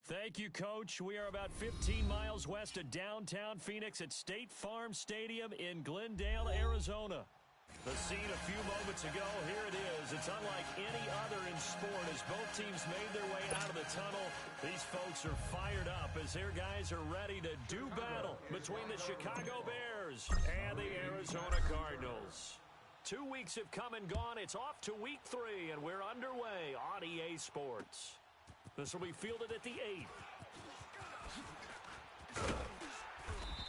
Thank you, Coach. We are about 15 miles west of downtown Phoenix at State Farm Stadium in Glendale, Arizona. The scene a few moments ago, here it is. It's unlike any other in sport as both teams made their way out of the tunnel. These folks are fired up as their guys are ready to do battle between the Chicago Bears and the Arizona Cardinals. 2 weeks have come and gone. It's off to week 3, and we're underway on EA Sports. This will be fielded at the 8.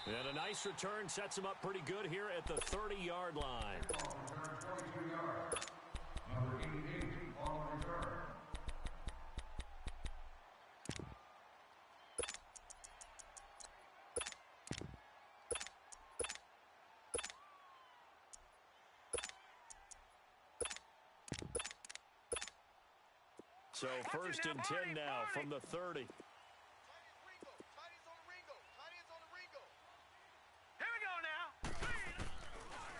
And a nice return sets him up pretty good here at the 30-yard line. Number 88 on return. So first and 10 now from the 30.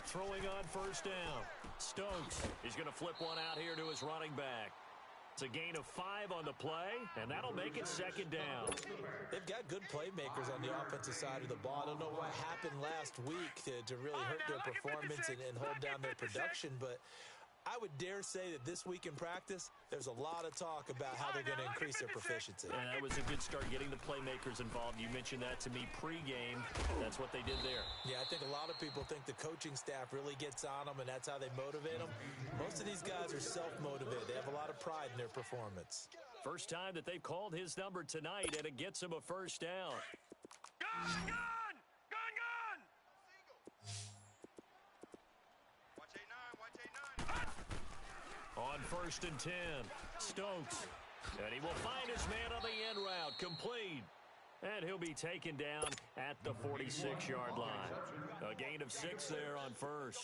Throwing on first down. Stokes, he's going to flip one out here to his running back. It's a gain of 5 on the play, and that'll make it second down. They've got good playmakers on the offensive side of the ball. I don't know what happened last week to really hurt their performance and hold down their production, but I would dare say that this week in practice, there's a lot of talk about how they're going to increase their proficiency. And that was a good start, getting the playmakers involved. You mentioned that to me pregame. That's what they did there. Yeah, I think a lot of people think the coaching staff really gets on them, and that's how they motivate them. Most of these guys are self-motivated. They have a lot of pride in their performance. First time that they've called his number tonight, and it gets him a first down. Gun! On first and 10, Stokes. And he will find his man on the end route, complete. And he'll be taken down at the 46-yard line. A gain of 6 there on first.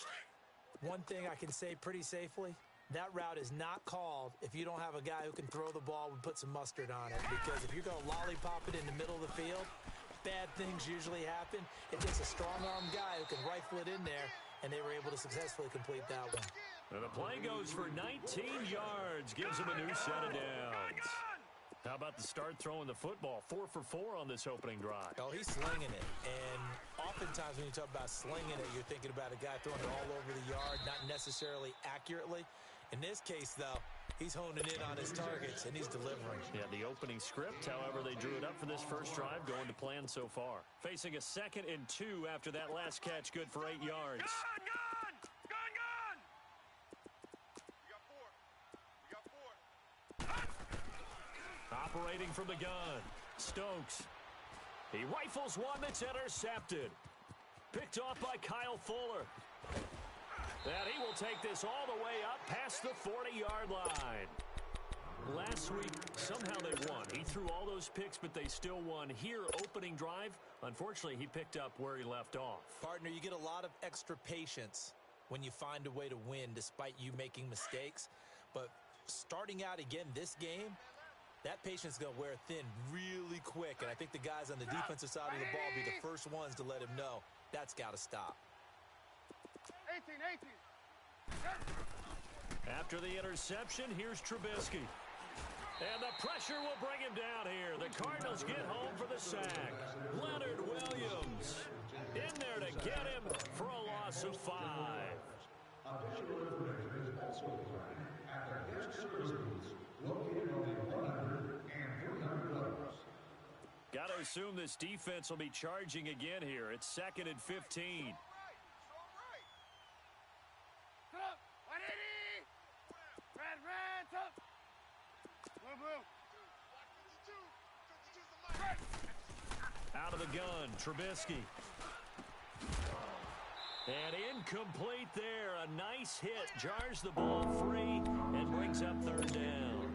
One thing I can say pretty safely, that route is not called if you don't have a guy who can throw the ball and put some mustard on it. Because if you're going to lollipop it in the middle of the field, bad things usually happen. It takes a strong-arm guy who can rifle it in there, and they were able to successfully complete that one. And the play goes for 19 yards, gives him a new set of downs. How about the start throwing the football? 4 for 4 on this opening drive. Oh, he's slinging it. And oftentimes when you talk about slinging it, you're thinking about a guy throwing it all over the yard, not necessarily accurately. In this case, though, he's honing in on his targets, and he's delivering. Yeah, the opening script, however, they drew it up for this first drive, going to plan so far. Facing a 2nd and 2 after that last catch, good for 8 yards. Operating from the gun, Stokes. He rifles one that's intercepted. Picked off by Kyle Fuller. And he will take this all the way up past the 40-yard line. Last week, somehow they won. He threw all those picks, but they still won. Here, opening drive, unfortunately, he picked up where he left off. Partner, you get a lot of extra patience when you find a way to win despite you making mistakes. But starting out again this game, that patience is going to wear thin really quick, and I think the guys on the defensive side of the ball will be the first ones to let him know that's got to stop. 18. After the interception, here's Trubisky. And the pressure will bring him down here. The Cardinals get home for the sack. Leonard Williams in there to get him for a loss of 5. Got to assume this defense will be charging again here. It's 2nd and 15. Out of the gun, Trubisky. And incomplete there. A nice hit. Jars the ball free and brings up 3rd down.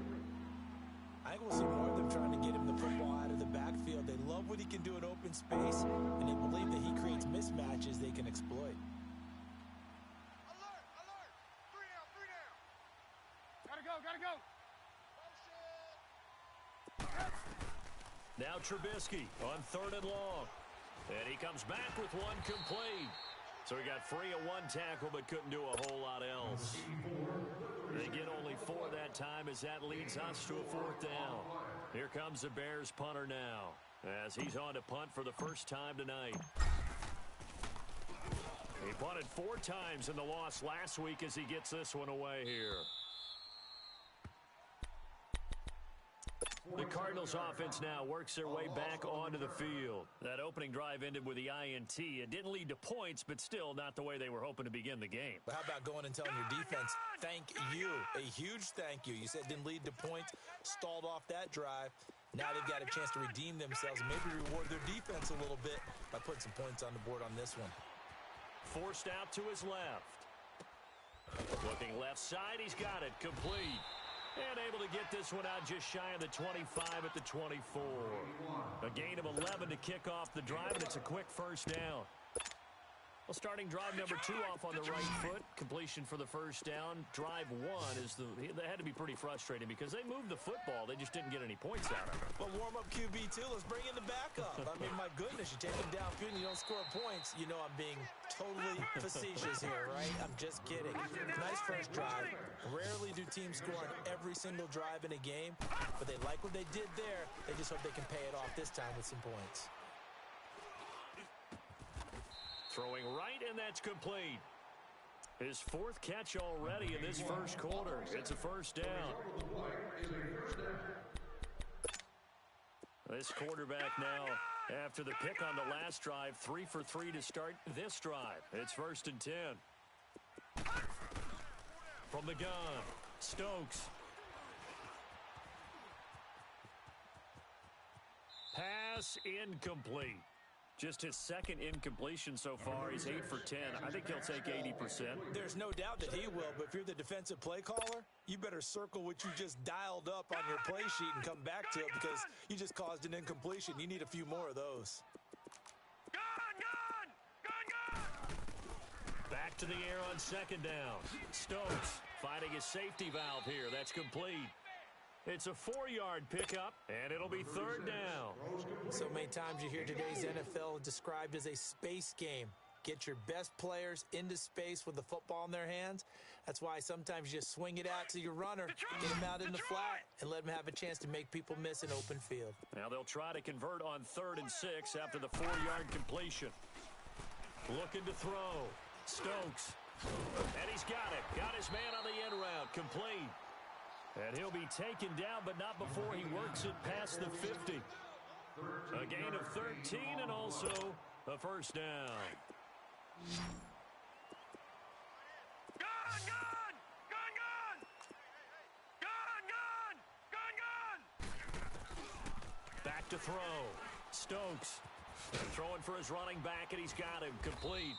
I think we'll see more of them trying to get him the football out of the backfield. They love what he can do in open space, and they believe that he creates mismatches they can exploit. Alert! 3 down! Gotta go! Now Trubisky on 3rd and long. And he comes back with one complete. So he got free of one tackle but couldn't do a whole lot else. They get only 4 that time as that leads us to a 4th down. Here comes the Bears punter now, as he's on to punt for the first time tonight. He punted 4 times in the loss last week as he gets this one away here. The Cardinals offense now works their way back onto the field. That opening drive ended with the INT. It didn't lead to points, but still not the way they were hoping to begin the game. But how about going and telling your defense, thank you, a huge thank you. You said it didn't lead to points, stalled off that drive. Now they've got a chance to redeem themselves and maybe reward their defense a little bit by putting some points on the board on this one. Forced out to his left. Looking left side, he's got it, complete. And able to get this one out just shy of the 25 at the 24. A gain of 11 to kick off the drive, and it's a quick first down. Well, starting drive number 2 off on the right foot. Completion for the first down. Drive 1 is that had to be pretty frustrating because they moved the football. They just didn't get any points out of it. But warm-up QB, too. Let's bring in the backup. I mean, my goodness, you take him downfield and you don't score points. You know I'm being totally facetious here, right? I'm just kidding. Nice first drive. Rarely do teams score on every single drive in a game, but they like what they did there. They just hope they can pay it off this time with some points. Throwing right, and that's complete. His 4th catch already in this first quarter. It's a first down. This quarterback now, after the pick on the last drive, 3 for 3 to start this drive. It's 1st and 10. From the gun, Stokes. Pass incomplete. Just his 2nd incompletion so far. He's 8 for 10. I think he'll take 80%. There's no doubt that he will, but if you're the defensive play caller, you better circle what you just dialed up on your play sheet and come back to it because you just caused an incompletion. You need a few more of those. Back to the air on 2nd down. Stokes finding his safety valve here. That's complete. It's a 4-yard pickup, and it'll be 3rd down. So many times you hear today's NFL described as a space game. Get your best players into space with the football in their hands. That's why sometimes you just swing it out to your runner, get him out in the flat, and let him have a chance to make people miss an open field. Now they'll try to convert on 3rd and 6 after the 4-yard completion. Looking to throw. Stokes. And he's got it. Got his man on the end route. Complete. And he'll be taken down, but not before he works it past the 50. A gain of 13 and also a first down. Gun, gun! Gun, gun! Gun, gun! Gun, gun! Back to throw. Stokes throwing for his running back, and he's got him complete.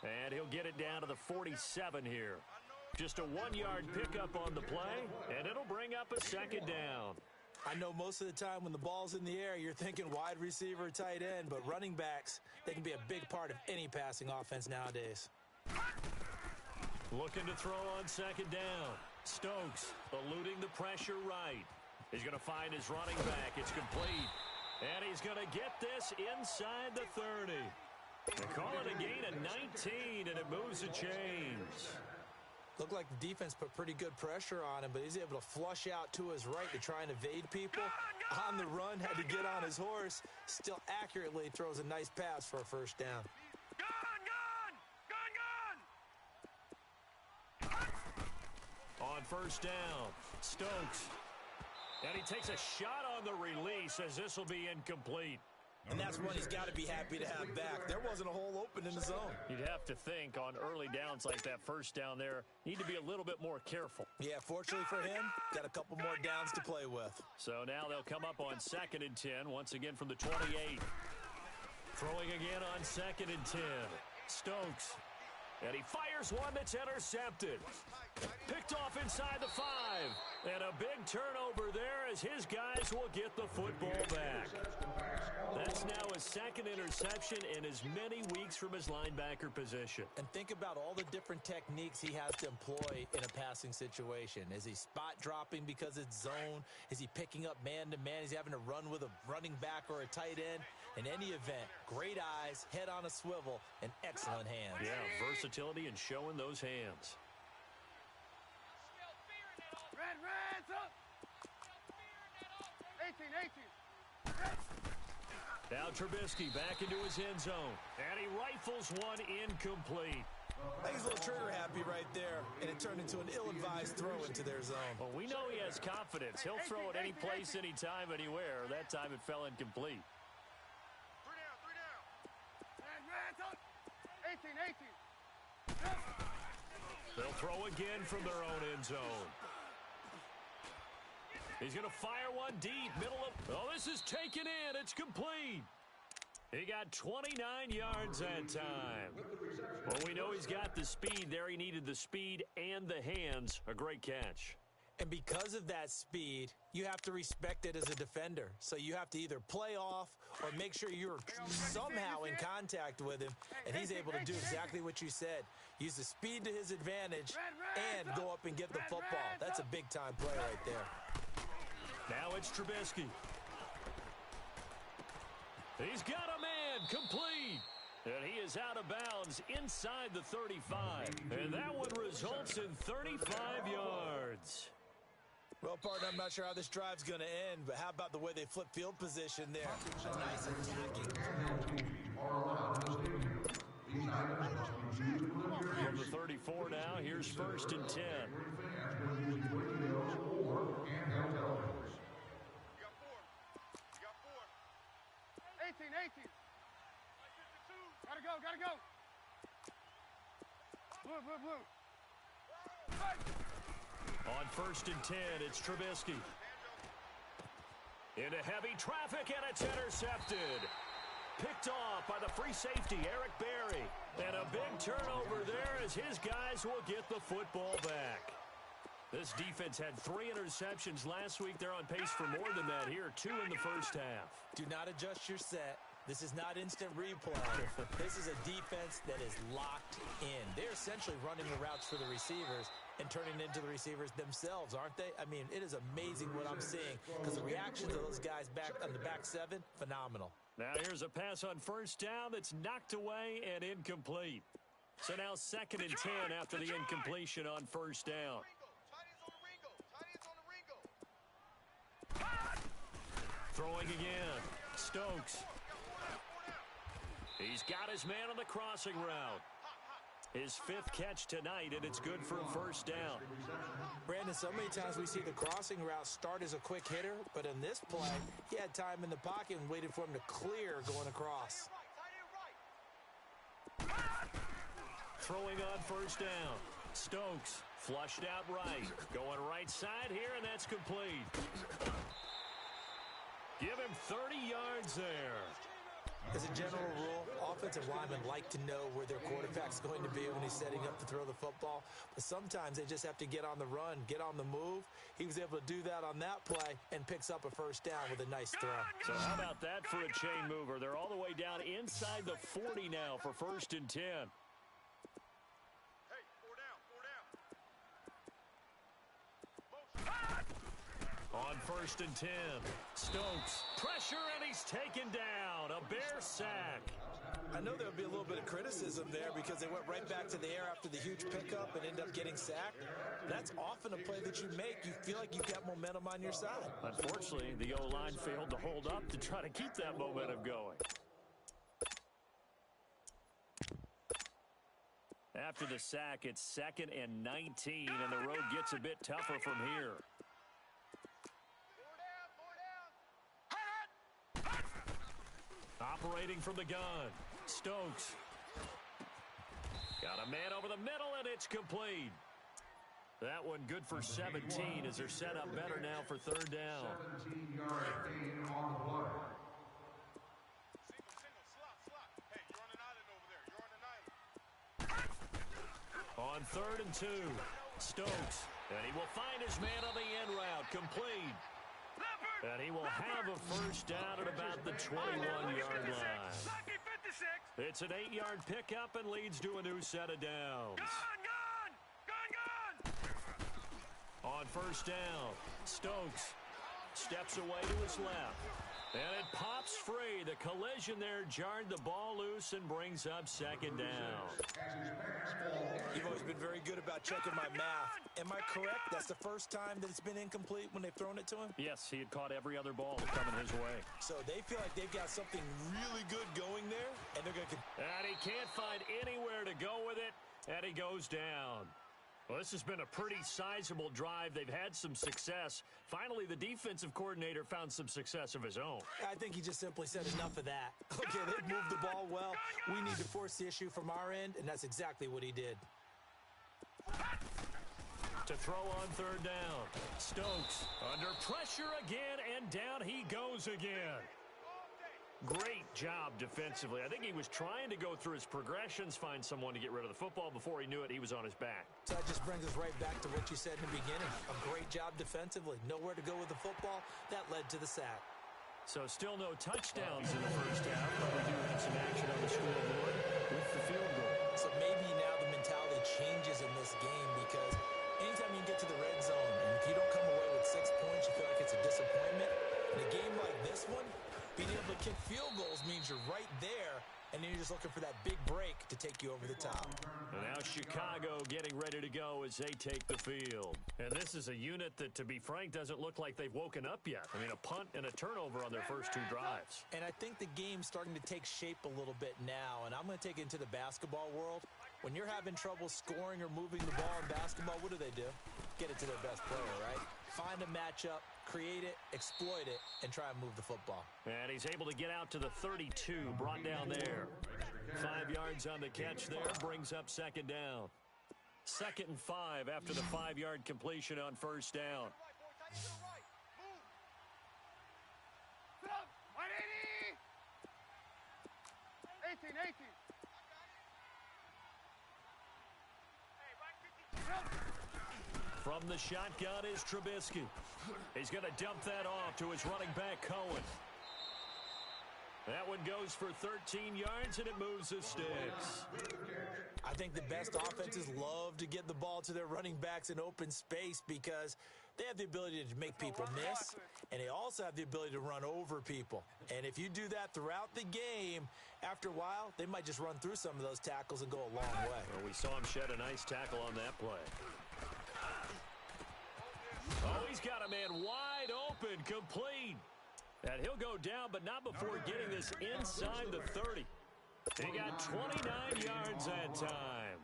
And he'll get it down to the 47 here. Just a 1-yard pickup on the play, and it'll bring up a 2nd down. I know most of the time when the ball's in the air, you're thinking wide receiver, tight end, but running backs, they can be a big part of any passing offense nowadays. Looking to throw on 2nd down. Stokes eluding the pressure right. He's going to find his running back. It's complete. And he's going to get this inside the 30. They call it a gain of 19, and it moves the chains. Looked like the defense put pretty good pressure on him, but he's able to flush out to his right to try and evade people. On the run, had to get on his horse. Still accurately throws a nice pass for a first down. Gun, gun! Gun, gun! On 1st down, Stokes. And he takes a shot on the release as this will be incomplete. And that's one he's got to be happy to have back. There wasn't a hole open in the zone. You'd have to think on early downs like that first down there, need to be a little bit more careful. Yeah, fortunately for him, got a couple more downs to play with. So now they'll come up on 2nd and 10, once again from the 28. Throwing again on 2nd and 10. Stokes. And he fires one that's intercepted. Picked off inside the 5. And a big turnover there as his guys will get the football back. That's now his 2nd interception in as many weeks from his linebacker position. And think about all the different techniques he has to employ in a passing situation. Is he spot dropping because it's zone? Is he picking up man-to-man? Is he having to run with a running back or a tight end? In any event, great eyes, head on a swivel, and excellent hands. Yeah, versatility and showing those hands. Red, red, up! Hey, Now Trubisky back into his end zone. And he rifles one incomplete. I think he's a little trigger happy right there, and it turned into an ill-advised throw into their zone. Well, we know he has confidence. He'll throw it any place, anytime, anywhere. That time it fell incomplete. 18. They'll throw again from their own end zone. He's going to fire one deep, middle of... Oh, this is taken in. It's complete. He got 29 yards that time. Well, we know he's got the speed there. He needed the speed and the hands. A great catch. And because of that speed, you have to respect it as a defender. So you have to either play off or make sure you're somehow in contact with him, and he's able to do exactly what you said. Use the speed to his advantage and go up and get the football. That's a big-time play right there. Now it's Trubisky. He's got a man, complete. And he is out of bounds inside the 35. And that one results in 35 yards. Well, partner, I'm not sure how this drive's going to end, but how about the way they flip field position there? A nice attacking. From the 34 now, here's first and 10. Gotta go. Blue. On first and 10, it's Trubisky. Into heavy traffic, and it's intercepted. Picked off by the free safety, Eric Berry. And a big turnover there as his guys will get the football back. This defense had 3 interceptions last week. They're on pace for more than that here, 2 in the first half. Do not adjust your set. This is not instant replay. This is a defense that is locked in. They're essentially running the routes for the receivers and turning into the receivers themselves, aren't they? I mean, it is amazing what I'm seeing because the reactions of those guys back on the back 7, phenomenal. Now here's a pass on first down that's knocked away and incomplete. So now second and 10 after the incompletion on first down. Throwing again. Stokes. He's got his man on the crossing route. His 5th catch tonight, and it's good for a first down. Brandon, so many times we see the crossing route start as a quick hitter, but in this play, he had time in the pocket and waited for him to clear going across. Throwing on first down. Stokes flushed out right. Going right side here, and that's complete. Give him 30 yards there. As a general rule, offensive linemen like to know where their quarterback's going to be when he's setting up to throw the football. But sometimes they just have to get on the run, get on the move. He was able to do that on that play and picks up a first down with a nice throw. So how about that for a chain mover? They're all the way down inside the 40 now for first and 10. On first and 10, Stokes, pressure, and he's taken down. A Bear sack. I know there'll be a little bit of criticism there because they went right back to the air after the huge pickup and ended up getting sacked. That's often a play that you make. You feel like you've got momentum on your side. Unfortunately, the O-line failed to hold up to try to keep that momentum going. After the sack, it's 2nd and 19, and the road gets a bit tougher from here. Operating from the gun, Stokes. Got a man over the middle, and it's complete. That one good for 17 as they're set up better now for third down. 17-yard gain on the play. Hey, you're on an island over there. You're on an island. On 3rd and 2, Stokes. And he will find his man on the end route, complete. And he will have a first down at about the 21-yard line. It's an 8-yard pickup and leads to a new set of downs. Gun! On first down, Stokes. steps away to his left. And it pops free. The collision there jarred the ball loose and brings up second down. You've always been very good about checking my math. Am I correct? That's the first time that it's been incomplete when they've thrown it to him? Yes, he had caught every other ball coming his way. So they feel like they've got something really good going there, and they're going to... And he can't find anywhere to go with it, and he goes down. Well, this has been a pretty sizable drive. They've had some success. Finally, the defensive coordinator found some success of his own. I think he just simply said enough of that. Okay, they've moved the ball well. We need to force the issue from our end, and that's exactly what he did. To throw on third down. Stokes under pressure again, and down he goes again. Great job defensively. I think he was trying to go through his progressions, find someone to get rid of the football. Before he knew it, he was on his back. So that just brings us right back to what you said in the beginning. A great job defensively. Nowhere to go with the football. That led to the sack. So still no touchdowns in the first half, but we do have some action on the scoreboard with the field goal. So maybe now the mentality changes in this game because anytime you get to the red zone, and if you don't come away with 6 points, you feel like it's a disappointment. In a game like this one, being able to kick field goals means you're right there, and then you're just looking for that big break to take you over the top. And now Chicago getting ready to go as they take the field. And this is a unit that, to be frank, doesn't look like they've woken up yet. I mean, a punt and a turnover on their first two drives. And I think the game's starting to take shape a little bit now, and I'm going to take it into the basketball world. When you're having trouble scoring or moving the ball in basketball, what do? Get it to their best player, right? Find a matchup, create it, exploit it, and try and move the football. And he's able to get out to the 32, brought down there. 5 yards on the catch there, brings up second down. 2nd and 5 after the 5-yard completion on first down. Sit up! 180! 18. From the shotgun is Trubisky. He's going to dump that off to his running back, Cohen. That one goes for 13 yards, and it moves the sticks. I think the best offenses love to get the ball to their running backs in open space because they have the ability to make people miss, and they also have the ability to run over people. And if you do that throughout the game, after a while, they might just run through some of those tackles and go a long way. Well, we saw him shed a nice tackle on that play. Oh, he's got a man wide open, complete. And he'll go down, but not before getting this inside the 30. He got 29 yards that time.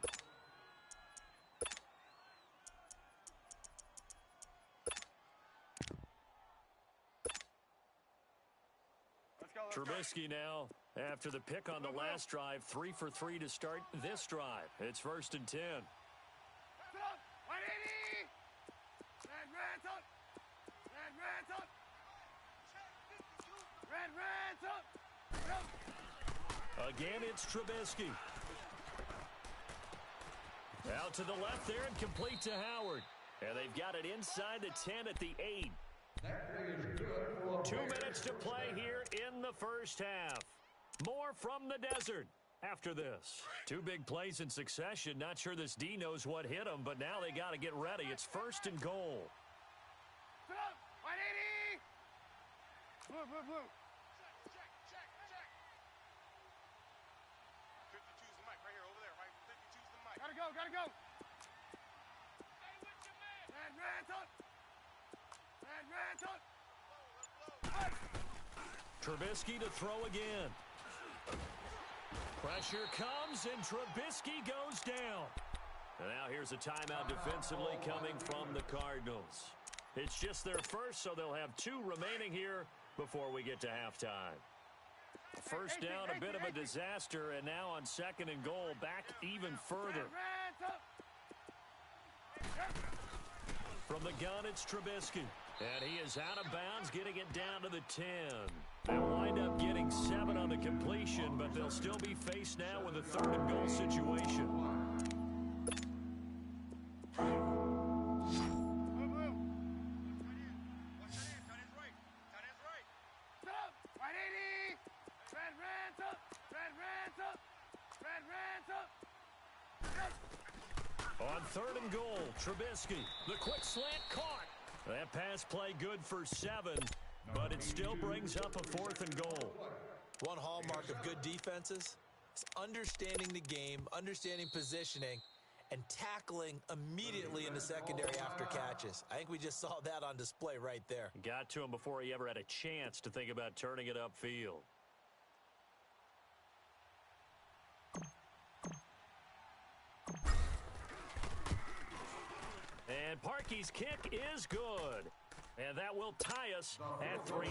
Trubisky now, after the pick on the last drive, 3 for 3 to start this drive. It's 1st and 10. Again, it's Trubisky. Out to the left there and complete to Howard. And they've got it inside the 10 at the 8. 2 minutes to play here in the first half. More from the desert after this. 2 big plays in succession. Not sure this D knows what hit him, but now they got to get ready. It's 1st and goal. 180! Blue. Gotta go. Trubisky to throw again. Pressure comes, and Trubisky goes down. And now here's a timeout defensively coming from the Cardinals. It's just their first, so they'll have 2 remaining here before we get to halftime. First down, a bit of a disaster, and now on 2nd and goal, back even further. From the gun, it's Trubisky. And he is out of bounds, getting it down to the 10. They'll wind up getting 7 on the completion, but they'll still be faced now with a 3rd and goal situation. On 3rd and goal, Trubisky, the quick slant caught. That pass play good for 7, but it still brings up a 4th and goal. One hallmark of good defenses is understanding the game, understanding positioning, and tackling immediately in the secondary after catches. I think we just saw that on display right there. Got to him before he ever had a chance to think about turning it upfield. And Parkey's kick is good. And that will tie us at 3-3.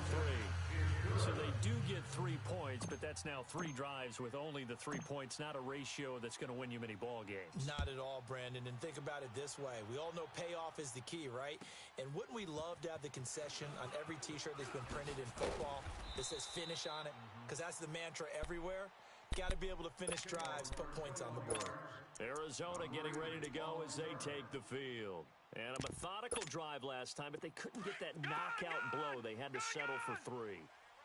So they do get 3 points, but that's now 3 drives with only the 3 points, not a ratio that's going to win you many ball games. Not at all, Brandon. And think about it this way. We all know payoff is the key, right? And wouldn't we love to have the concession on every T-shirt that's been printed in football that says finish on it? Because that's the mantra everywhere. Got to be able to finish drives, put points on the board. Arizona getting ready to go as they take the field. And a methodical drive last time, but they couldn't get that knockout blow. They had to settle for 3.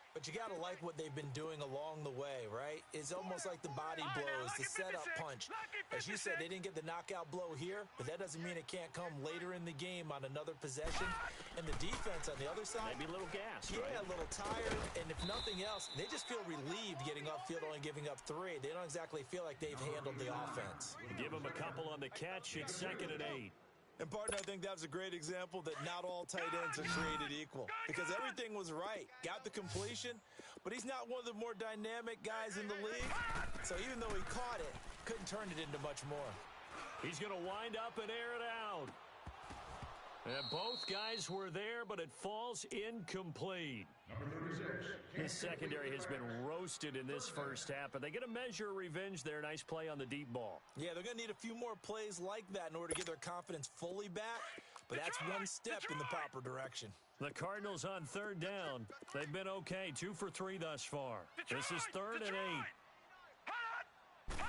But you got to like what they've been doing along the way, right? It's almost like the body blows, the setup punch. As you said, they didn't get the knockout blow here, but that doesn't mean it can't come later in the game on another possession. And the defense on the other side, maybe a little gassed, yeah, right? A little tired. And if nothing else, they just feel relieved getting upfield, only giving up 3. They don't exactly feel like they've handled the offense. Give them a couple on the catch. It's 2nd and 8. And, partner, I think that was a great example that not all tight ends are created equal because everything was right. Got the completion, but he's not one of the more dynamic guys in the league. So even though he caught it, couldn't turn it into much more. He's going to wind up and air it out. And both guys were there, but it falls incomplete. His secondary has been roasted in this first half, but they get a measure of revenge there. Nice play on the deep ball. Yeah, they're going to need a few more plays like that in order to get their confidence fully back, but that's one step in the proper direction. The Cardinals on 3rd down. They've been okay, 2 for 3 thus far. This is 3rd and 8.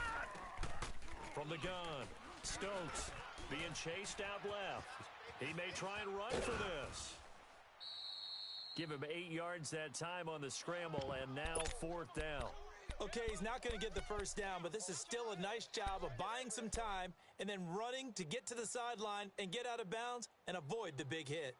From the gun, Stokes being chased out left. He may try and run for this. Give him 8 yards that time on the scramble, and now 4th down. Okay, he's not going to get the first down, but this is still a nice job of buying some time and then running to get to the sideline and get out of bounds and avoid the big hit.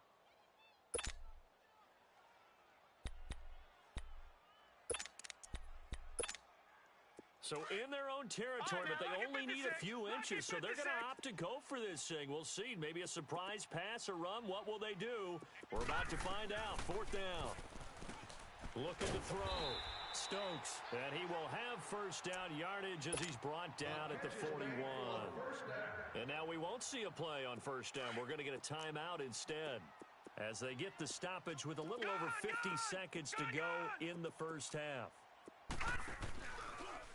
So in their own territory, but they only need a few inches, so they're going to opt to go for this thing. We'll see. Maybe a surprise pass or run. What will they do? We're about to find out. 4th down. Looking to throw. Stokes. And he will have first down yardage as he's brought down at the 41. And now we won't see a play on first down. We're going to get a timeout instead as they get the stoppage with a little over 50 seconds to go in the first half.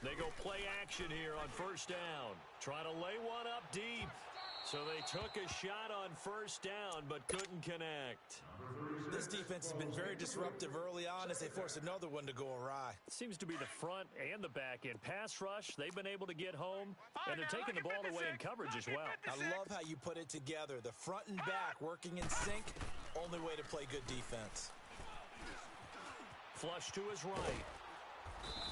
They go play action here on first down. Trying to lay one up deep. So they took a shot on first down, but couldn't connect. This defense has been very disruptive early on as they force another one to go awry. Seems to be the front and the back end. Pass rush, they've been able to get home, and they're taking the ball away in coverage as well. I love how you put it together. The front and back working in sync, only way to play good defense. Flush to his right.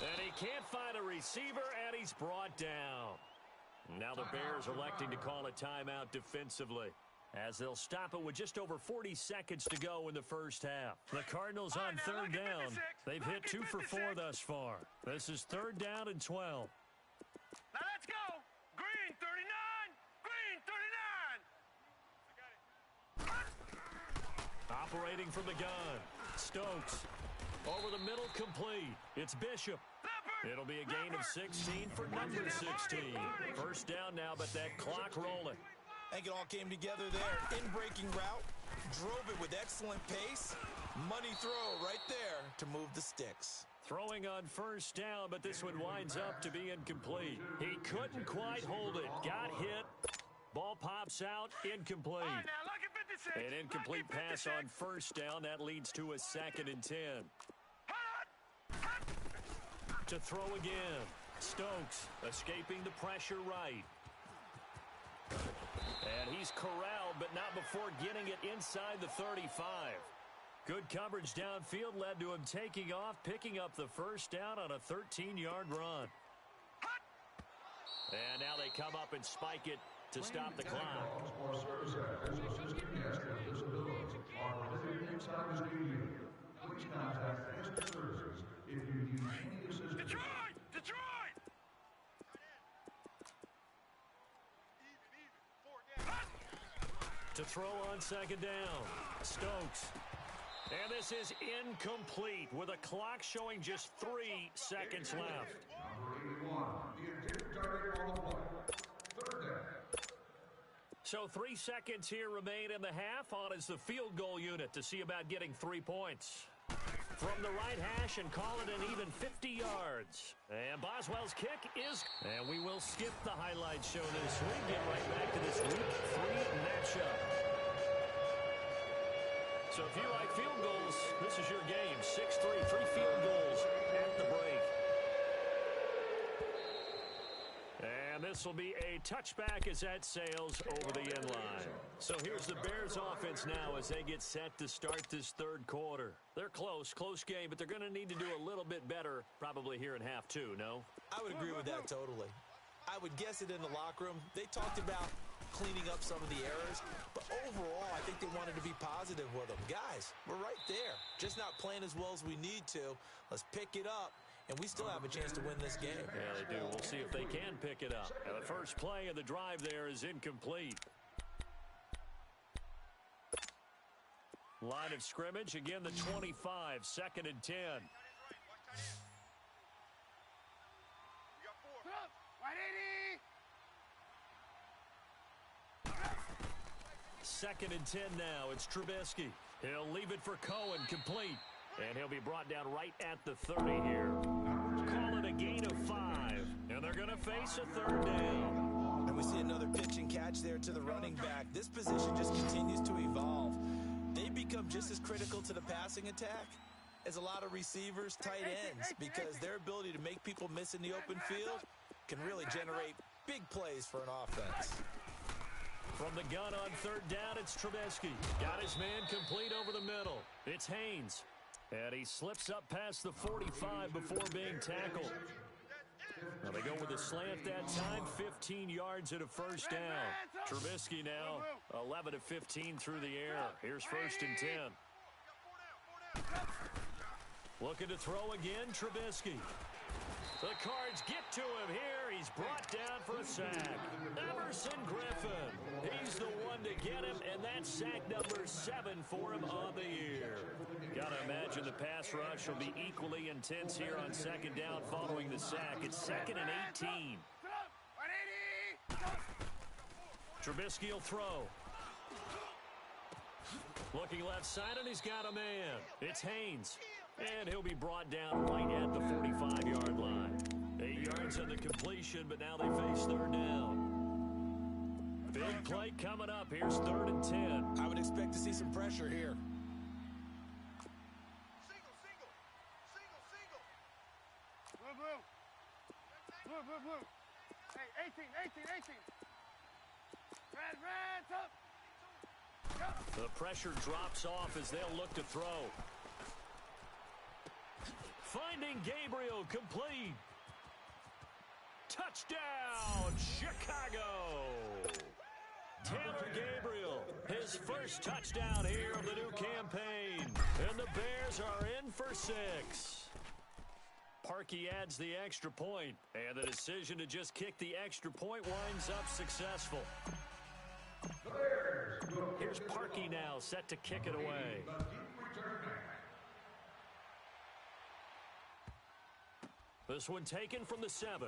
And he can't find a receiver, and he's brought down. Now the Bears electing to call a timeout defensively as they'll stop it with just over 40 seconds to go in the first half. The Cardinals on 3rd down. They've hit 2 for 4 thus far. This is 3rd down and 12. Now let's go. Green 39. Green 39. Operating from the gun. Stokes. Over the middle, complete. It's Bishop. It'll be a gain of 16 for number 16. First down now, but that clock rolling. I think it all came together there. In-breaking route. Drove it with excellent pace. Money throw right there to move the sticks. Throwing on first down, but this one winds up to be incomplete. He couldn't quite hold it. Got hit. Ball pops out. Incomplete. An incomplete pass on first down. That leads to a 2nd and 10. To throw again. Stokes escaping the pressure right. And he's corralled, but not before getting it inside the 35. Good coverage downfield led to him taking off, picking up the first down on a 13-yard run. And now they come up and spike it to stop the clock. To throw on second down, Stokes. And this is incomplete with a clock showing just 3 seconds left. Number 81, the intended target on the play. Third down. So 3 seconds here remain in the half. On is the field goal unit to see about getting 3 points. From the right hash and call it an even 50 yards. And Boswell's kick is... And we will skip the highlight show this week. Get right back to this Week 3 matchup. So if you like field goals, this is your game. 6-3, 3 field goals at the break. And this will be a touchback as that sails over the end line. So here's the Bears offense now as they get set to start this third quarter. They're close game, but they're going to need to do a little bit better probably here in half two, no? I would agree with that totally. I would guess it in the locker room. They talked about cleaning up some of the errors, but overall, I think they wanted to be positive with them. Guys, we're right there. Just not playing as well as we need to. Let's pick it up, and we still have a chance to win this game. Yeah, they do. We'll see if they can pick it up. Now, the first play of the drive there is incomplete. Line of scrimmage, again, the 25, 2nd and 10. We got 4. 180. 2nd and 10 now. It's Trubisky. He'll leave it for Cohen, complete. And he'll be brought down right at the 30 here. Call it a gain of 5. And they're going to face a 3rd down. And we see another pitch and catch there to the running back. This position just continues to evolve. They become just as critical to the passing attack as a lot of receivers, tight ends, because their ability to make people miss in the open field can really generate big plays for an offense. From the gun on 3rd down, it's Trubisky. Got his man complete over the middle. It's Haynes. And he slips up past the 45 before being tackled. Now they go with a slant that time, 15 yards at a 1st down. Trubisky now 11 of 15 through the air. Here's 1st and 10. Looking to throw again, Trubisky. The Cards get to him here. He's brought down for a sack. Emerson Griffin. He's the one to get him, and that's sack number 7 for him on the year. Got to imagine the pass rush will be equally intense here on 2nd down following the sack. It's 2nd and 18. 180. Trubisky will throw. Looking left side, and he's got a man. It's Haynes. And he'll be brought down right at the 45-yard line. 8 yards on the completion, but now they face 3rd down. Big play coming up. Here's 3rd and 10. I would expect to see some pressure here. Single. Blue. Hey, 18. Red, up. The pressure drops off as they'll look to throw. Finding Gabriel, complete. Touchdown, Chicago. Tanner Gabriel, his first touchdown here of the new campaign. And the Bears are in for 6. Parkey adds the extra point, and the decision to just kick the extra point winds up successful. Here's Parkey now, set to kick it away. This one taken from the 7.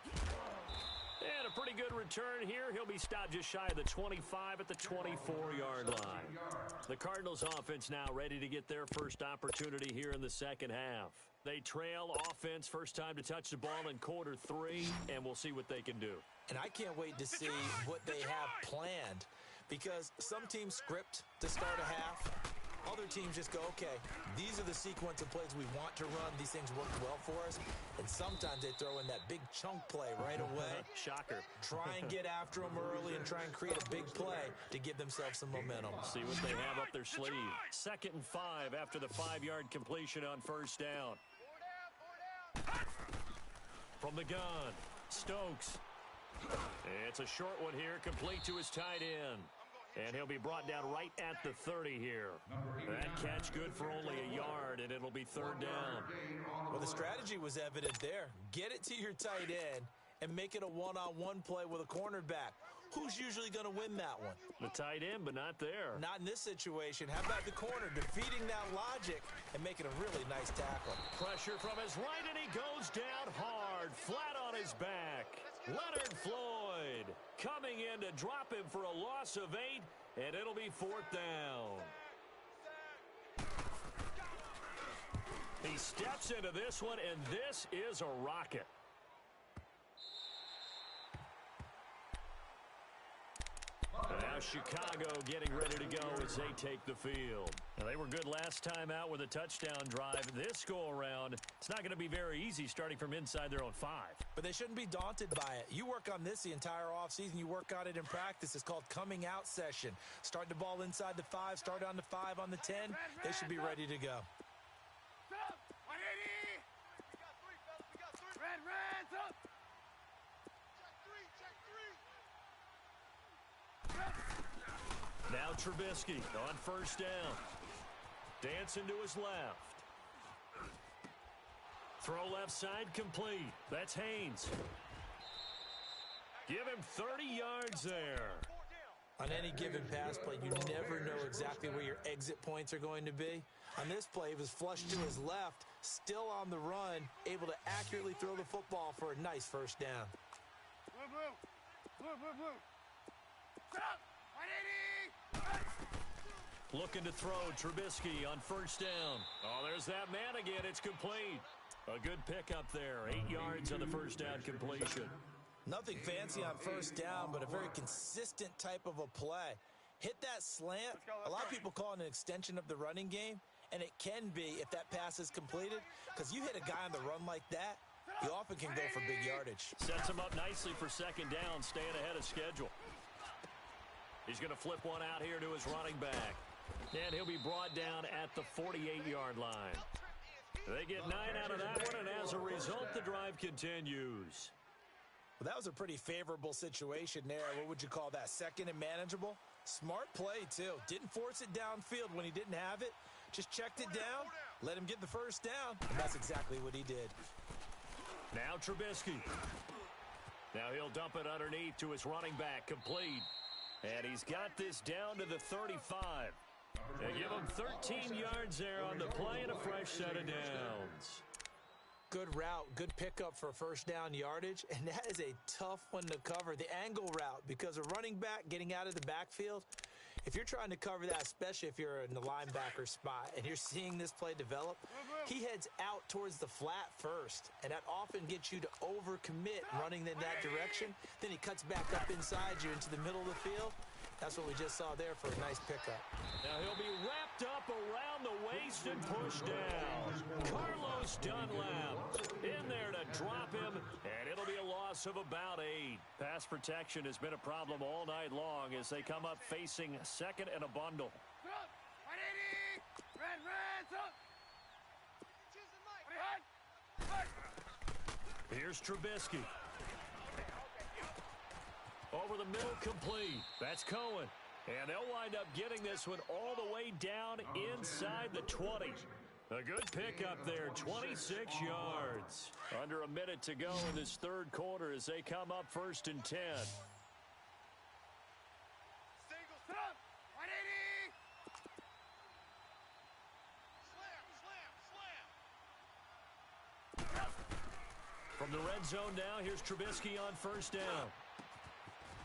And a pretty good return here. He'll be stopped just shy of the 25 at the 24-yard line. The Cardinals offense now ready to get their first opportunity here in the 2nd half. They trail offense, first time to touch the ball in quarter 3, and we'll see what they can do. And I can't wait to see what they have planned, because some teams script to start a half. Other teams just go, okay, these are the sequence of plays we want to run. These things work well for us. And sometimes they throw in that big chunk play right away. Shocker. Try and get after them early and try and create a big play to give themselves some momentum. See what they have up their sleeve. 2nd and 5 after the 5-yard completion on 1st down. 4 down. From the gun, Stokes. It's a short one here, complete to his tight end. And he'll be brought down right at the 30 here. That catch good for only a yard, and it'll be 3rd down. Well, the strategy was evident there. Get it to your tight end and make it a one-on-one play with a cornerback. who's usually going to win that one? The tight end, but not there. Not in this situation. How about the corner defeating that logic and making a really nice tackle? Pressure from his right, and he goes down hard, flat on his back. Leonard Floyd coming in to drop him for a loss of 8, and it'll be 4th down. He steps into this one, and this is a rocket. Now Chicago getting ready to go as they take the field. Now, they were good last time out with a touchdown drive. This go-around, it's not going to be very easy starting from inside their own 5. But they shouldn't be daunted by it. You work on this the entire offseason. You work on it in practice. It's called coming out session. Start the ball inside the 5, start on the 5, on the 10. They should be ready to go. Now Trubisky on 1st down. Dancing to his left. Throw left side complete. That's Haynes. Give him 30 yards there. On any given pass play, you never know exactly where your exit points are going to be. On this play, he was flushed to his left, still on the run, able to accurately throw the football for a nice 1st down. Looking to throw, Trubisky on 1st down. Oh, there's that man again. It's complete. A good pickup there. 8 yards on the 1st down completion. Nothing fancy on 1st down, but a very consistent type of a play. Hit that slant. A lot of people call it an extension of the running game, and it can be if that pass is completed, because you hit a guy on the run like that, you often can go for big yardage. Sets him up nicely for 2nd down, staying ahead of schedule. He's going to flip one out here to his running back. And he'll be brought down at the 48-yard line. They get 9 out of that one, and as a result, the drive continues. Well, that was a pretty favorable situation there. What would you call that? 2nd and manageable? Smart play, too. Didn't force it downfield when he didn't have it. Just checked it down, let him get the 1st down, and that's exactly what he did. Now Trubisky. Now he'll dump it underneath to his running back, complete. And he's got this down to the 35. They give him 13 yards there on the play and a fresh set of downs. Good route, good pickup for 1st down yardage, and that is a tough one to cover, the angle route, because a running back getting out of the backfield, if you're trying to cover that, especially if you're in the linebacker spot and you're seeing this play develop, he heads out towards the flat first, and that often gets you to overcommit running in that direction. Then he cuts back up inside you into the middle of the field. That's what we just saw there for a nice pickup. Now he'll be wrapped up around the waist and pushed down. Carlos Dunlap in there to drop him, and it'll be a loss of about 8. Pass protection has been a problem all night long as they come up facing 2nd and a bundle. Here's Trubisky. Over the middle, complete. That's Cohen. And they'll wind up getting this one all the way down inside the 20. A good pickup there, 26 yards. Under a minute to go in this 3rd quarter as they come up 1st and 10. From the red zone now, here's Trubisky on 1st down.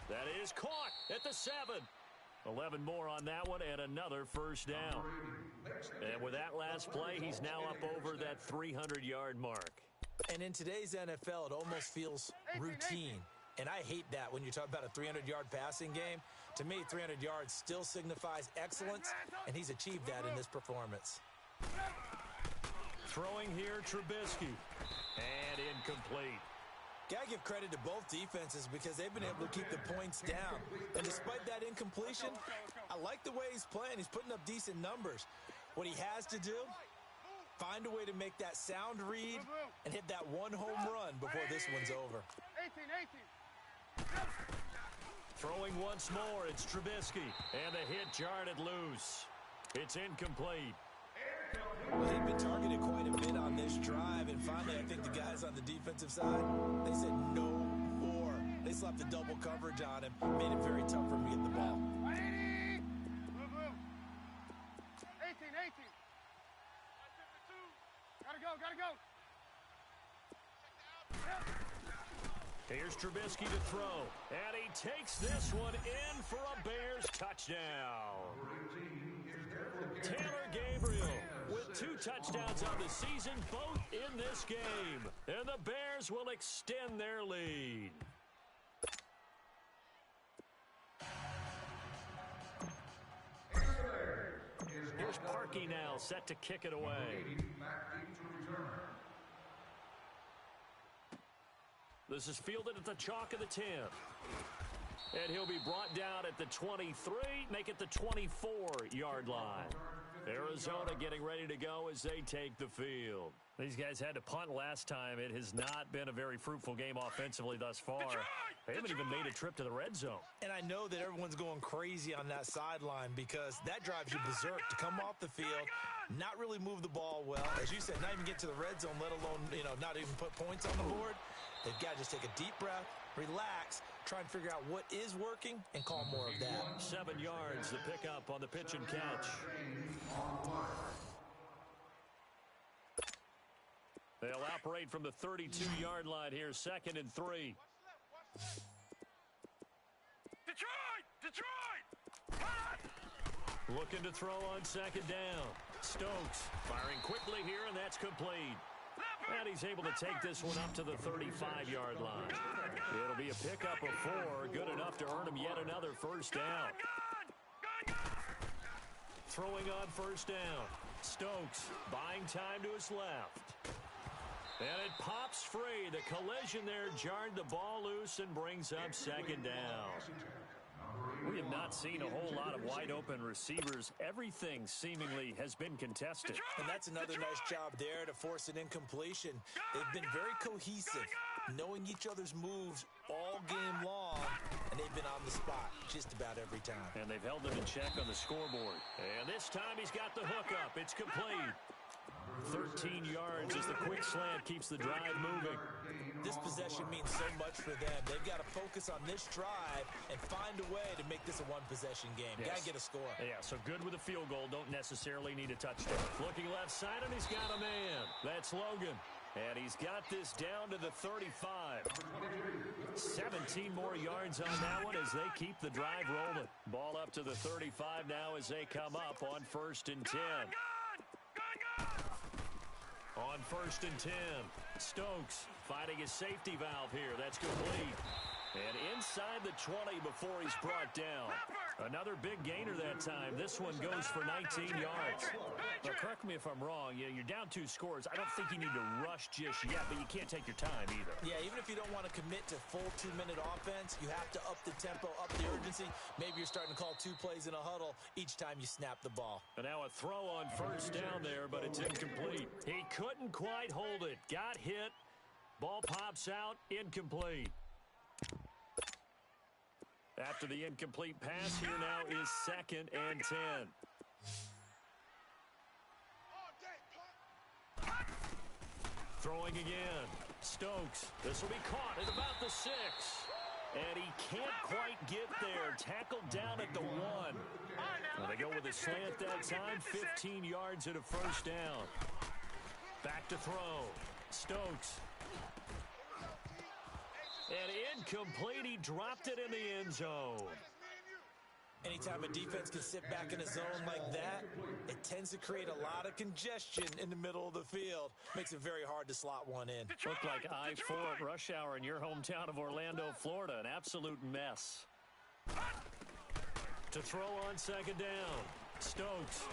That is caught at the 7. 11 more on that one and another 1st down. And with that last play, he's now up over that 300-yard mark. And in today's NFL, it almost feels routine. And I hate that when you talk about a 300-yard passing game. To me, 300 yards still signifies excellence, and he's achieved that in this performance. Throwing here, Trubisky. And incomplete. Got to give credit to both defenses because they've been able to keep the points down. And despite that incompletion, I like the way he's playing. He's putting up decent numbers. What he has to do, find a way to make that sound read and hit that one home run before this one's over. 18. Throwing once more, it's Trubisky. And the hit jarred it loose. It's incomplete. Well, he'd been targeted quite a bit on this drive, and finally I think the guys on the defensive side, they said no more. They slapped the double coverage on him, made it very tough for him to get the ball. Move, move. 18, 18. Gotta go, gotta go. Here's Trubisky to throw, and he takes this one in for a Bears touchdown. Taylor Gabriel with 2 touchdowns on the season, both in this game. And the Bears will extend their lead. Here's Parkey now, set to kick it away. This is fielded at the chalk of the 10. And he'll be brought down at the 23, make it the 24-yard line. Arizona getting ready to go as they take the field. These guys had to punt last time. It has not been a very fruitful game offensively thus far. They haven't even made a trip to the red zone. And I know that everyone's going crazy on that sideline because that drives you berserk to come off the field, not really move the ball well. As you said, not even get to the red zone, let alone, not even put points on the board. They've got to just take a deep breath, relax, try and figure out what is working, and call more of that. 7 yards to pick up on the pitch and catch. They'll operate from the 32-yard line here, 2nd and 3. Detroit! Looking to throw on 2nd down. Stokes firing quickly here, and that's complete. And he's able to take this one up to the 35-yard line. It'll be a pickup of 4, good enough to earn him yet another first down. Throwing on first down. Stokes buying time to his left. And it pops free. The collision there jarred the ball loose and brings up 2nd down. We have not seen a whole lot of wide-open receivers. Everything seemingly has been contested. And that's another nice job there to force an incompletion. They've been very cohesive, knowing each other's moves all game long, and they've been on the spot just about every time. And they've held them in check on the scoreboard. And this time he's got the hookup. It's complete. 13 yards as the quick slant keeps the drive moving. This possession means so much for them. They've got to focus on this drive and find a way to make this a one-possession game. Yes. Got to get a score. Yeah, so good with a field goal. Don't necessarily need a touchdown. Looking left side, and he's got a man. That's Logan. And he's got this down to the 35. 17 more yards on that one as they keep the drive rolling. Ball up to the 35 now as they come up on 1st and 10. On 1st and 10, Stokes finding his safety valve here. That's complete. And inside the 20 before he's brought down. Another big gainer that time. This one goes for 19 yards. Now, correct me if I'm wrong. You're down 2 scores. I don't think you need to rush just yet, but you can't take your time either. Yeah, even if you don't want to commit to full 2-minute offense, you have to up the tempo, up the urgency. Maybe you're starting to call 2 plays in a huddle each time you snap the ball. And now a throw on first down there, but it's incomplete. He couldn't quite hold it. Got hit. Ball pops out. Incomplete. After the incomplete pass, here now is 2nd and 10. Throwing again. Stokes. This will be caught at about the 6. And he can't quite get there. Tackled down at the 1. Now they go with a slant that time. 15 yards and a first down. Back to throw. Stokes. And incomplete. He dropped it in the end zone. Anytime a defense can sit back in a zone like that, it tends to create a lot of congestion in the middle of the field. Makes it very hard to slot one in. Looked like I-4 at rush hour in your hometown of Orlando, Florida. An absolute mess. To throw on 2nd down. Stokes.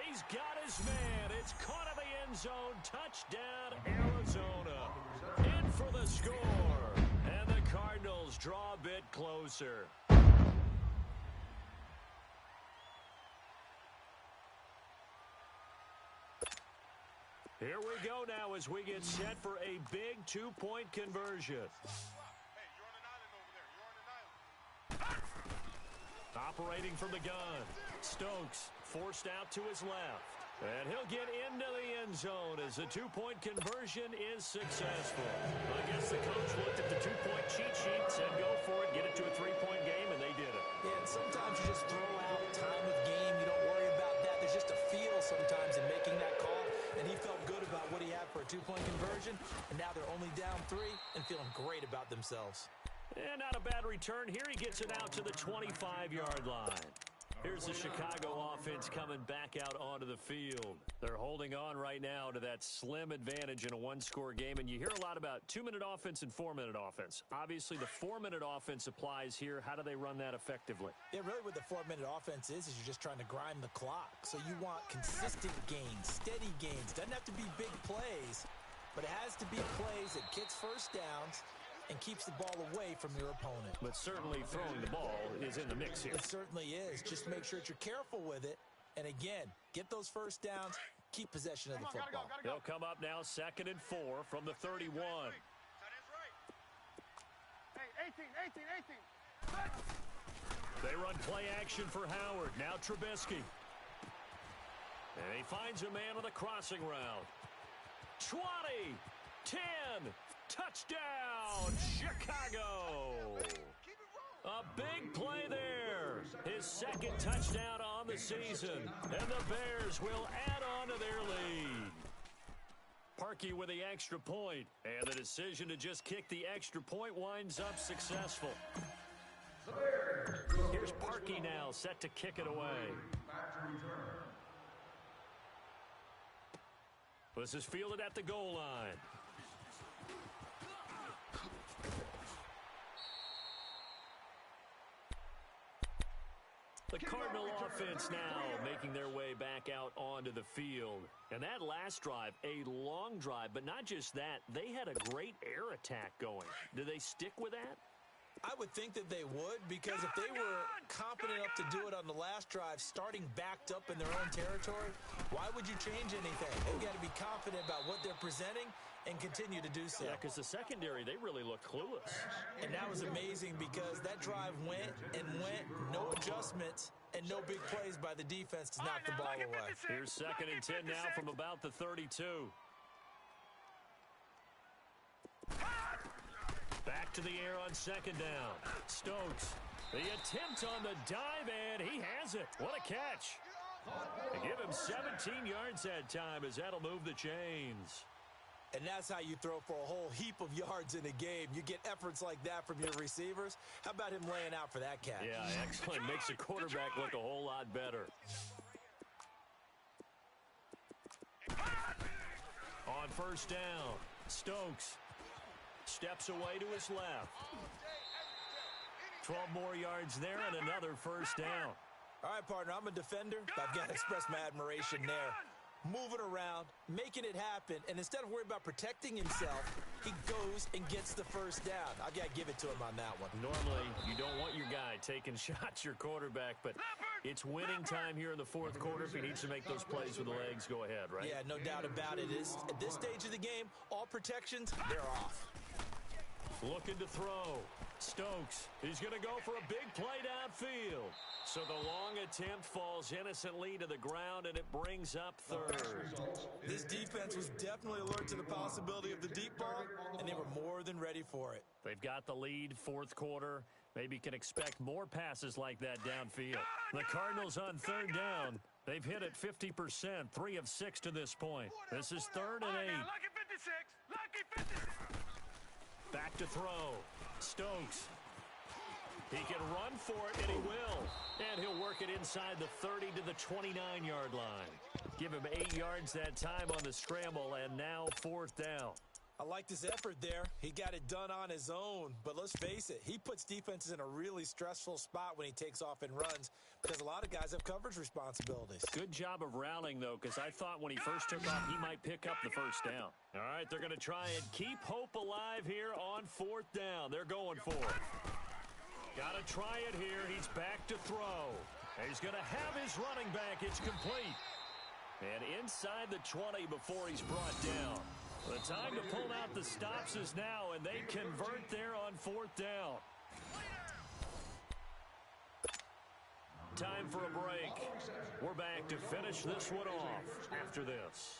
He's got his man. It's caught in the end zone. Touchdown, Arizona. In for the score. And the Cardinals draw a bit closer. Here we go now as we get set for a big 2-point conversion. Hey, you're on an island over there. You're on an island. Operating from the gun. Stokes forced out to his left. And he'll get into the end zone as the two-point conversion is successful. I guess the coach looked at the two-point cheat sheet, said go for it, get it to a three-point game, and they did it. Yeah, and sometimes you just throw out time of game. You don't worry about that. There's just a feel sometimes in making that call, and he felt good about what he had for a two-point conversion, and now they're only down 3 and feeling great about themselves. And not a bad return. Here he gets it out to the 25-yard line. Here's the Chicago offense coming back out onto the field. They're holding on right now to that slim advantage in a one-score game, and you hear a lot about 2-minute offense and 4-minute offense. Obviously, the 4-minute offense applies here. How do they run that effectively? Yeah, really what the 4-minute offense is you're just trying to grind the clock. So you want consistent gains, steady gains. Doesn't have to be big plays, but it has to be plays that gets first downs and keeps the ball away from your opponent. But certainly throwing the ball is in the mix here. It certainly is. Just make sure that you're careful with it. And again, get those first downs, keep possession of the football. They'll come up now 2nd and 4 from the 31. Hey, 18. They run play action for Howard. Now Trubisky. And he finds a man on the crossing route. 20, 10, touchdown, Chicago. A big play there. His 2nd touchdown on the season. And the Bears will add on to their lead. Parkey with the extra point. And the decision to just kick the extra point winds up successful. Here's Parkey now, set to kick it away. This is fielded at the goal line. The Cardinal offense now making their way back out onto the field. And that last drive, a long drive, but not just that, they had a great air attack going. Do they stick with that? I would think that they would, because if they were confident enough to do it on the last drive, starting backed up in their own territory, why would you change anything? They've got to be confident about what they're presenting and continue to do so. Yeah, because the secondary, they really looked clueless. And that was amazing because that drive went, no adjustments, and no big plays by the defense to knock the ball away. Here's 2nd and 10 now from about the 32. Back to the air on 2nd down. Stokes, the attempt on the dive, and he has it. What a catch. They give him 17 yards that time as that'll move the chains. And that's how you throw for a whole heap of yards in a game. You get efforts like that from your receivers. How about him laying out for that catch? Yeah, excellent. Makes the quarterback look a whole lot better. On 1st down, Stokes steps away to his left. 12 more yards there and another 1st down. All right, partner, I'm a defender, but I've got to express my admiration there. Moving around, making it happen, and instead of worrying about protecting himself, he goes and gets the 1st down. I've got to give it to him on that one. Normally, you don't want your guy taking shots, your quarterback, but it's winning time here in the 4th quarter. If he needs to make those plays with the legs, go ahead, right? Yeah, no doubt about it. At this stage of the game, all protections, they're off. Looking to throw. Stokes, he's going to go for a big play downfield. So the long attempt falls innocently to the ground, and it brings up 3rd. This defense was definitely alert to the possibility of the deep ball, and they were more than ready for it. They've got the lead, 4th quarter. Maybe can expect more passes like that downfield. The Cardinals on 3rd down. They've hit it 50%, 3 of 6 to this point. This is 3rd and 8. Lucky 56. Lucky 56. Back to throw. Stokes. He can run for it, and he will. And he'll work it inside the 30 to the 29-yard line. Give him 8 yards that time on the scramble, and now 4th down. I liked his effort there. He got it done on his own. But let's face it, he puts defenses in a really stressful spot when he takes off and runs because a lot of guys have coverage responsibilities. Good job of rallying, though, because I thought when he first took off, he might pick up the 1st down. All right, they're going to try and keep hope alive here on 4th down. They're going for it. Got to try it here. He's back to throw. And he's going to have his running back. It's complete. And inside the 20 before he's brought down. The time to pull out the stops is now, and they convert there on 4th down. Time for a break. We're back to finish this one off after this.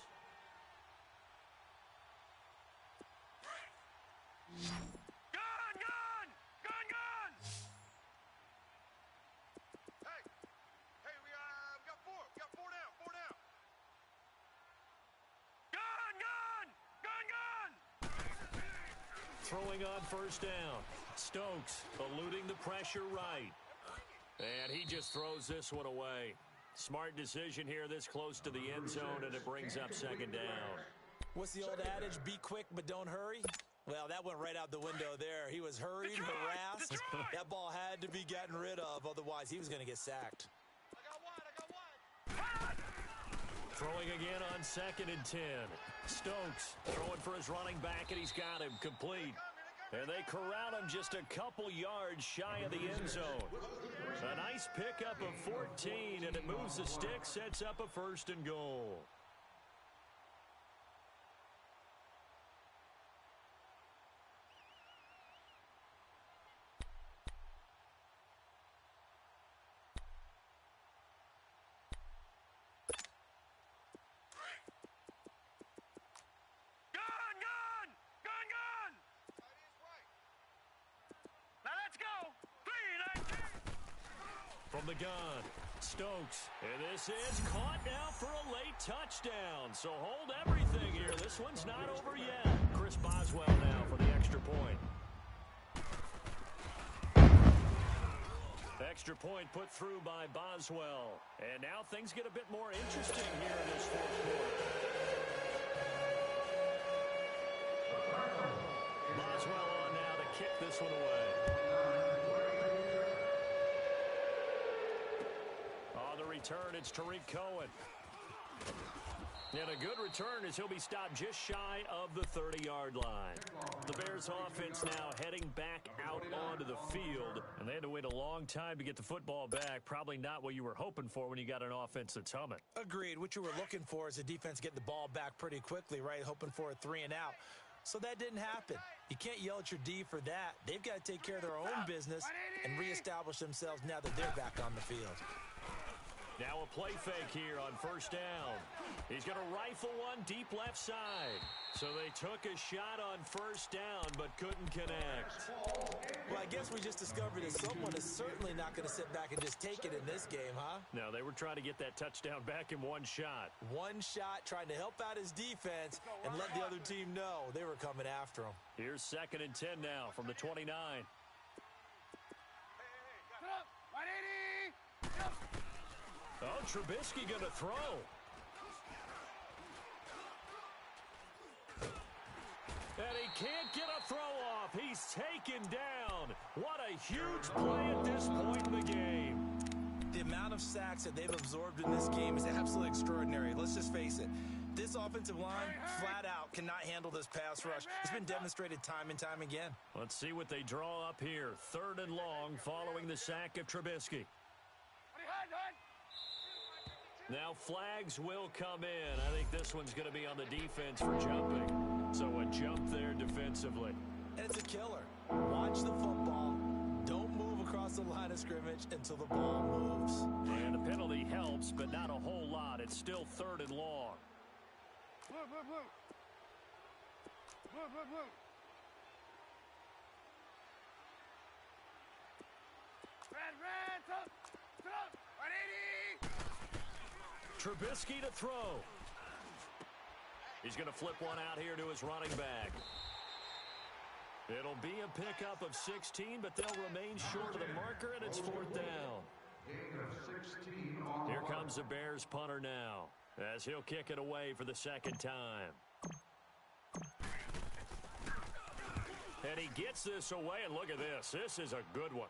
Gun! Gun! Gun! Gun! Hey, we got four. We got four down. Four down. Gun! Gun! Gun! Gun! Throwing on first down. Stokes eluding the pressure right. And he just throws this one away. Smart decision here this close to the end zone, and it brings up second down. What's the old adage? Be quick, but don't hurry. Well, that went right out the window there. He was hurried, harassed. That ball had to be gotten rid of, otherwise he was going to get sacked. I got one. Throwing again on 2nd and 10. Stokes throwing for his running back, and he's got him complete. And they corral him just a couple yards shy of the end zone. A nice pickup of 14, and it moves the stick, sets up a 1st and goal. From the gun, Stokes, and this is caught now for a late touchdown. So hold everything here. This one's not over yet. Chris Boswell now for the extra point. Extra point put through by Boswell. And now things get a bit more interesting here in this fourth quarter. Boswell on now to kick this one away. Return, it's Tariq Cohen. And a good return as he'll be stopped just shy of the 30-yard line. The Bears offense now heading back out onto the field, and they had to wait a long time to get the football back. Probably not what you were hoping for when you got an offense that's humming. Agreed. What you were looking for is a defense getting the ball back pretty quickly, right? Hoping for a 3 and out. So that didn't happen. You can't yell at your D for that. They've got to take care of their own business and reestablish themselves now that they're back on the field. Now a play fake here on first down. He's going to rifle one deep left side. So they took a shot on first down but couldn't connect. Well, I guess we just discovered that someone is certainly not going to sit back and just take it in this game, huh? No, they were trying to get that touchdown back in one shot. One shot, trying to help out his defense and let the other team know they were coming after him. Here's 2nd and 10 now from the 29. Oh, Trubisky going to throw. And he can't get a throw off. He's taken down. What a huge play at this point in the game. The amount of sacks that they've absorbed in this game is absolutely extraordinary. Let's just face it. This offensive line, flat out, cannot handle this pass rush. It's been demonstrated time and time again. Let's see what they draw up here. 3rd and long following the sack of Trubisky. Now flags will come in. I think this one's going to be on the defense for jumping. So a jump there defensively. And it's a killer. Watch the football. Don't move across the line of scrimmage until the ball moves. And the penalty helps, but not a whole lot. It's still 3rd and long. Blue, blue, blue. Blue, blue, blue. Red, up, 180. Trubisky to throw. He's going to flip one out here to his running back. It'll be a pickup of 16, but they'll remain short of the marker, and it's 4th down. Here comes the Bears punter now, as he'll kick it away for the 2nd time. And he gets this away, and look at this. This is a good one.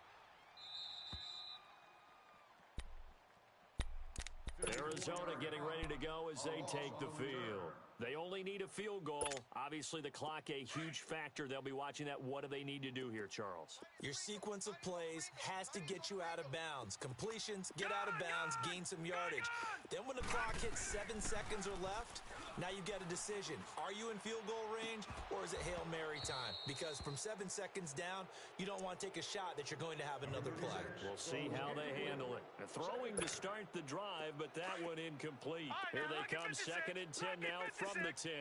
Arizona getting ready to go as they take the field. They only need a field goal. Obviously, the clock a huge factor. They'll be watching that. What do they need to do here, Charles? Your sequence of plays has to get you out of bounds. Completions, get out of bounds, gain some yardage. Then when the clock hits 7 seconds or left, Now you've got a decision. Are you in field goal range, or is it Hail Mary time? Because from 7 seconds down, you don't want to take a shot that you're going to have another play. We'll see how they handle it. Throwing to start the drive, but that one incomplete. Here they come, 2nd and 10 now from the 10.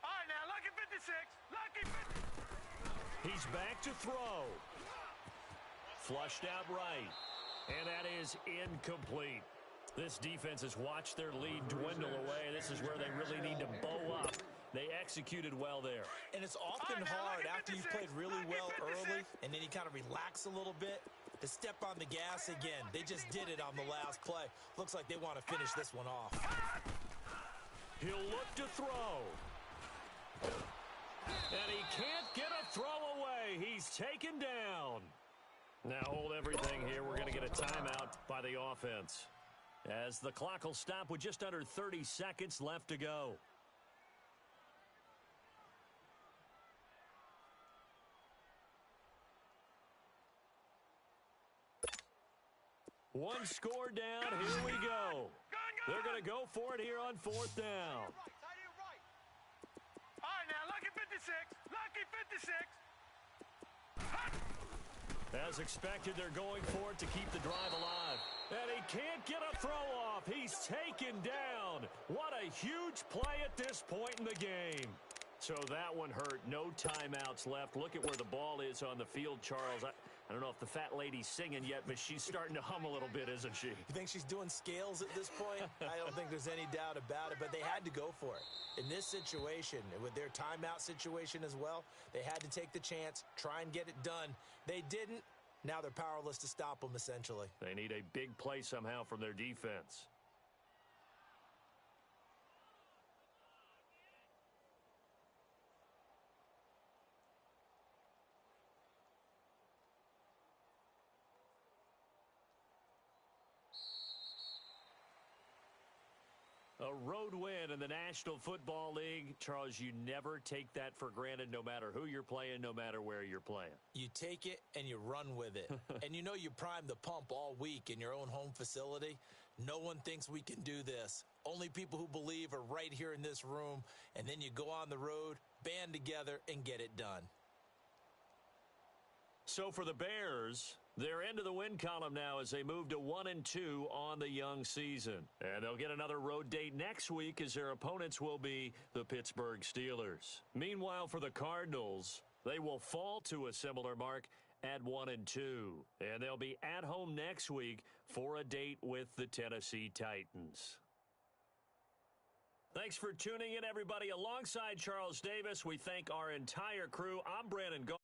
All right, now, lucky 56. Lucky 50. He's back to throw. Flushed out right. And that is incomplete. This defense has watched their lead dwindle away. This is where they really need to bow up. They executed well there. And it's often hard after you've played really well early and then you kind of relax a little bit to step on the gas again. They just did it on the last play. Looks like they want to finish this one off. He'll look to throw. And he can't get a throw away. He's taken down. Now hold everything here. We're going to get a timeout by the offense, as the clock will stop with just under 30 seconds left to go. One score down. Here we go. They're going to go for it here on 4th down. All right, now, lucky 56. Lucky 56. As expected, they're going for it to keep the drive alive. And he can't get a throw off. He's taken down. What a huge play at this point in the game. So that one hurt. No timeouts left. Look at where the ball is on the field, Charles. I don't know if the fat lady's singing yet, but she's starting to hum a little bit, isn't she? You think she's doing scales at this point? I don't think there's any doubt about it, but they had to go for it. In this situation, with their timeout situation as well, they had to take the chance, try and get it done. They didn't. Now they're powerless to stop them, essentially. They need a big play somehow from their defense. A road win in the National Football League. Charles, you never take that for granted, no matter who you're playing, no matter where you're playing. You take it and you run with it. And you know you primed the pump all week in your own home facility. No one thinks we can do this. Only people who believe are right here in this room. And then you go on the road, band together, and get it done. So for the Bears, they're into the win column now as they move to 1-2 on the young season. And they'll get another road date next week as their opponents will be the Pittsburgh Steelers. Meanwhile, for the Cardinals, they will fall to a similar mark at 1-2. And they'll be at home next week for a date with the Tennessee Titans. Thanks for tuning in, everybody. Alongside Charles Davis, we thank our entire crew. I'm Brandon Gault.